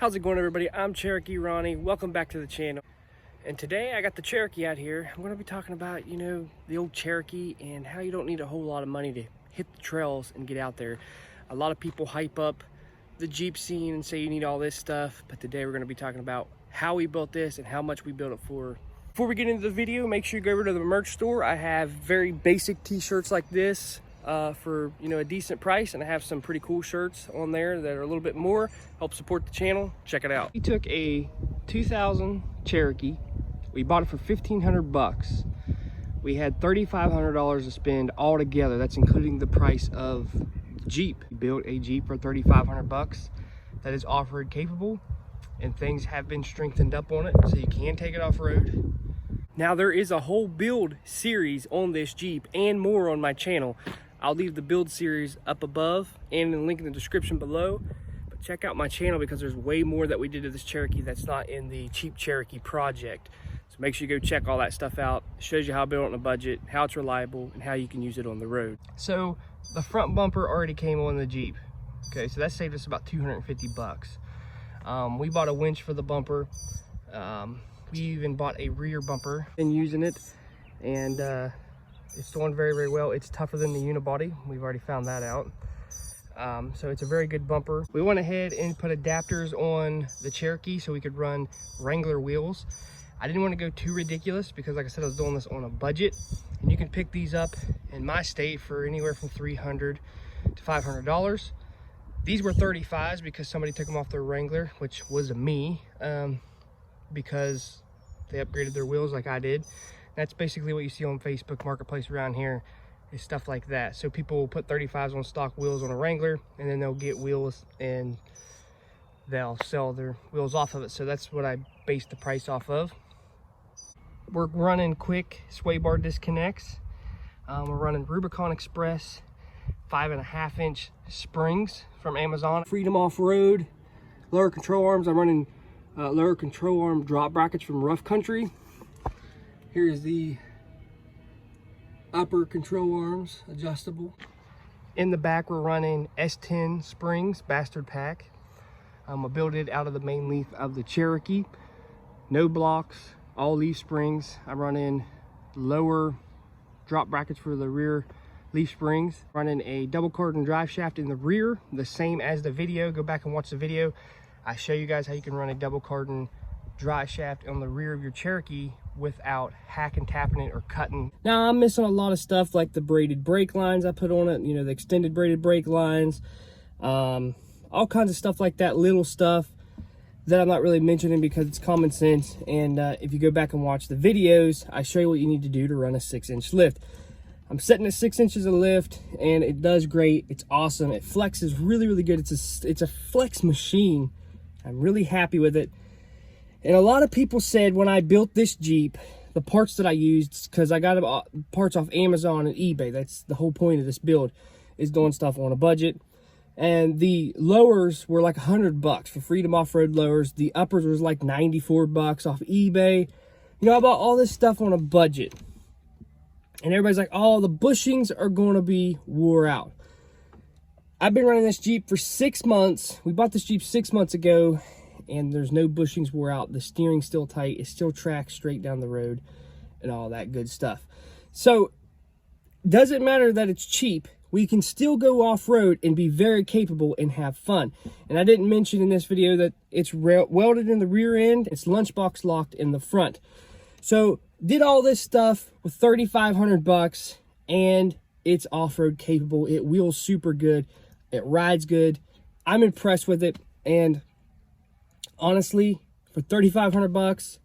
How's it going, everybody? I'm Cherokee Ronnie. Welcome back to the channel. And today I got the Cherokee out here. I'm going to be talking about, the old Cherokee and how you don't need a whole lot of money to hit the trails and get out there. A lot of people hype up the Jeep scene and say you need all this stuff, but today we're going to be talking about how we built this and how much we built it for. Before we get into the video, make sure you go over to the merch store. I have very basic t-shirts like this for a decent price, and I have some pretty cool shirts on there that are a little bit more. Help support the channel. Check it out. We took a 2000 Cherokee. We bought it for 1,500 bucks. We had $3,500 to spend all together. That's including the price of Jeep. We built a Jeep for 3,500 bucks that is off-road capable, and things have been strengthened up on it so you can take it off-road. Now there is a whole build series on this Jeep and more on my channel. I'll leave the build series up above and the link in the description below. But check out my channel because there's way more that we did to this Cherokee that's not in the Cheap Cherokee project. So make sure you go check all that stuff out. It shows you how to build it on a budget, how it's reliable, and how you can use it on the road. So the front bumper already came on the Jeep. Okay, so that saved us about 250 bucks. We bought a winch for the bumper. We even bought a rear bumper. Been using it, and it's doing very, very well. It's tougher than the unibody. We've already found that out. So it's a very good bumper. We went ahead and put adapters on the Cherokee so we could run Wrangler wheels. I didn't want to go too ridiculous because, like I said, I was doing this on a budget. And you can pick these up in my state for anywhere from $300 to $500. These were 35s because somebody took them off their Wrangler, which was me. Because they upgraded their wheels like I did. That's basically what you see on Facebook Marketplace around here, is stuff like that. So people will put 35s on stock wheels on a Wrangler, and then they'll get wheels and they'll sell their wheels off of it. So that's what I based the price off of. We're running quick sway bar disconnects. We're running Rubicon Express 5.5-inch springs from Amazon. Freedom Off-Road, lower control arms. I'm running lower control arm drop brackets from Rough Country. Here's the upper control arms, adjustable. In the back, we're running S10 springs, bastard pack. I built it out of the main leaf of the Cherokee. No blocks, all leaf springs. I'm running lower drop brackets for the rear leaf springs. Running a double cardan drive shaft in the rear, the same as the video. Go back and watch the video. I show you guys how you can run a double cardan drive shaft on the rear of your Cherokee without hacking, tapping it, or cutting. Now I'm missing a lot of stuff like the braided brake lines I put on it, the extended braided brake lines, all kinds of stuff like that, little stuff that I'm not really mentioning because it's common sense. And if you go back and watch the videos, I show you what you need to do to run a 6-inch lift. I'm setting at 6 inches of lift, and it does great. It's awesome. It flexes really, really good. It's a flex machine. I'm really happy with it. And a lot of people said when I built this Jeep, the parts that I used, because I got parts off Amazon and eBay. That's the whole point of this build, is doing stuff on a budget. And the lowers were like 100 bucks for Freedom Off-Road lowers. The uppers was like 94 bucks off eBay. I bought all this stuff on a budget. And everybody's like, oh, the bushings are going to be wore out. I've been running this Jeep for 6 months. We bought this Jeep 6 months ago, and there's no bushings wore out. The steering's still tight. It still tracks straight down the road and all that good stuff. So, doesn't matter that it's cheap. We can still go off-road and be very capable and have fun. And I didn't mention in this video that it's welded in the rear end. It's lunchbox locked in the front. So, did all this stuff with 3,500 bucks, and it's off-road capable. It wheels super good. It rides good. I'm impressed with it, and honestly, for 3,500 bucks,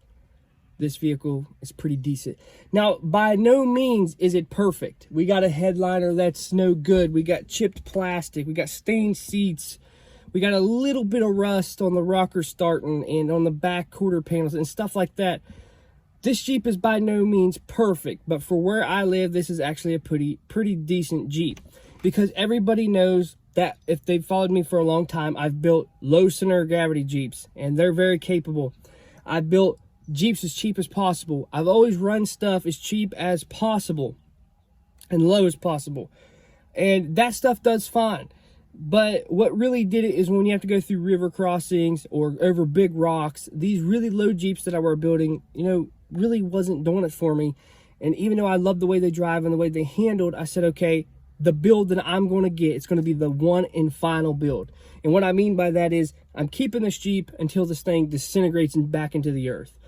this vehicle is pretty decent. Now, by no means is it perfect. We got a headliner that's no good. We got chipped plastic. We got stained seats. We got a little bit of rust on the rocker starting and on the back quarter panels and stuff like that. This Jeep is by no means perfect, but for where I live, this is actually a pretty decent Jeep, because everybody knows that if they've followed me for a long time, I've built low center of gravity Jeeps, and they're very capable. I've built Jeeps as cheap as possible. I've always run stuff as cheap as possible and low as possible, and that stuff does fine. But what really did it is when you have to go through river crossings or over big rocks, these really low Jeeps that I were building, you know, really wasn't doing it for me. And even though I love the way they drive and the way they handled, I said, okay, the build that I'm going to get, it's going to be the one and final build. And what I mean by that is I'm keeping this Jeep until this thing disintegrates and back into the earth.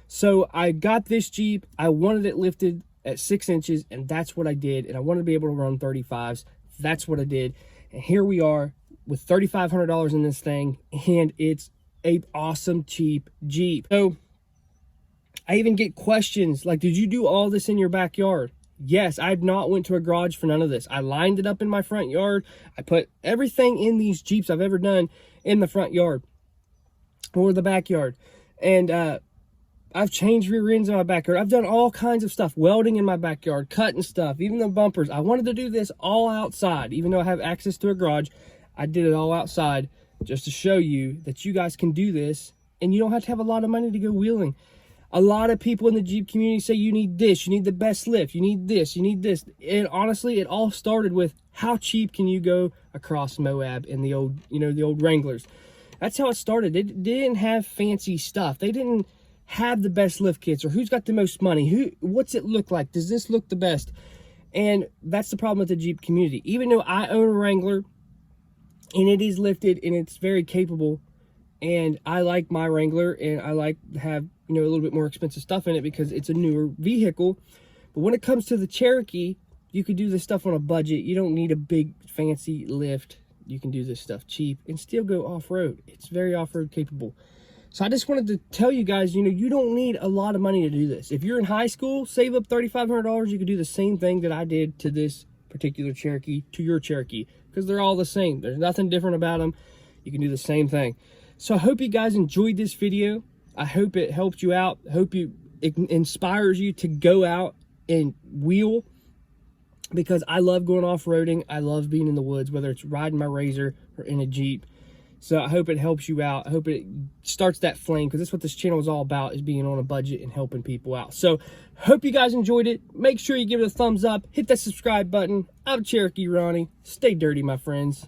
So I got this Jeep. I wanted it lifted at 6 inches, and that's what I did. And I wanted to be able to run 35s. That's what I did. And here we are with $3,500 in this thing, and it's an awesome, cheap Jeep. So I even get questions like, did you do all this in your backyard? Yes, I've not went to a garage for none of this. I lined it up in my front yard. I put everything in these Jeeps I've ever done in the front yard or the backyard. And I've changed rear ends in my backyard. I've done all kinds of stuff, welding in my backyard, cutting stuff, even the bumpers. I wanted to do this all outside. Even though I have access to a garage, I did it all outside just to show you that you guys can do this and you don't have to have a lot of money to go wheeling. A lot of people in the Jeep community say you need this, you need the best lift, you need this, you need this. And honestly, it all started with how cheap can you go across Moab in the old, you know, the old Wranglers. That's how it started. They didn't have fancy stuff. They didn't have the best lift kits or who's got the most money. What's it look like? Does this look the best? And that's the problem with the Jeep community. Even though I own a Wrangler and it is lifted and it's very capable, and I like my Wrangler and I like to have, you know, a little bit more expensive stuff in it because it's a newer vehicle. But when it comes to the Cherokee, you could do this stuff on a budget. You don't need a big fancy lift. You can do this stuff cheap and still go off-road. It's very off-road capable. So I just wanted to tell you guys, you know, you don't need a lot of money to do this. If you're in high school, save up $3,500. You could do the same thing that I did to this particular Cherokee, to your Cherokee, because they're all the same. There's nothing different about them. You can do the same thing. So I hope you guys enjoyed this video. I hope it helped you out. I hope it inspires you to go out and wheel, because I love going off-roading. I love being in the woods, whether it's riding my Razor or in a Jeep. So I hope it helps you out. I hope it starts that flame, because that's what this channel is all about, is being on a budget and helping people out. So hope you guys enjoyed it. Make sure you give it a thumbs up. Hit that subscribe button. I'm Cherokee Ronnie. Stay dirty, my friends.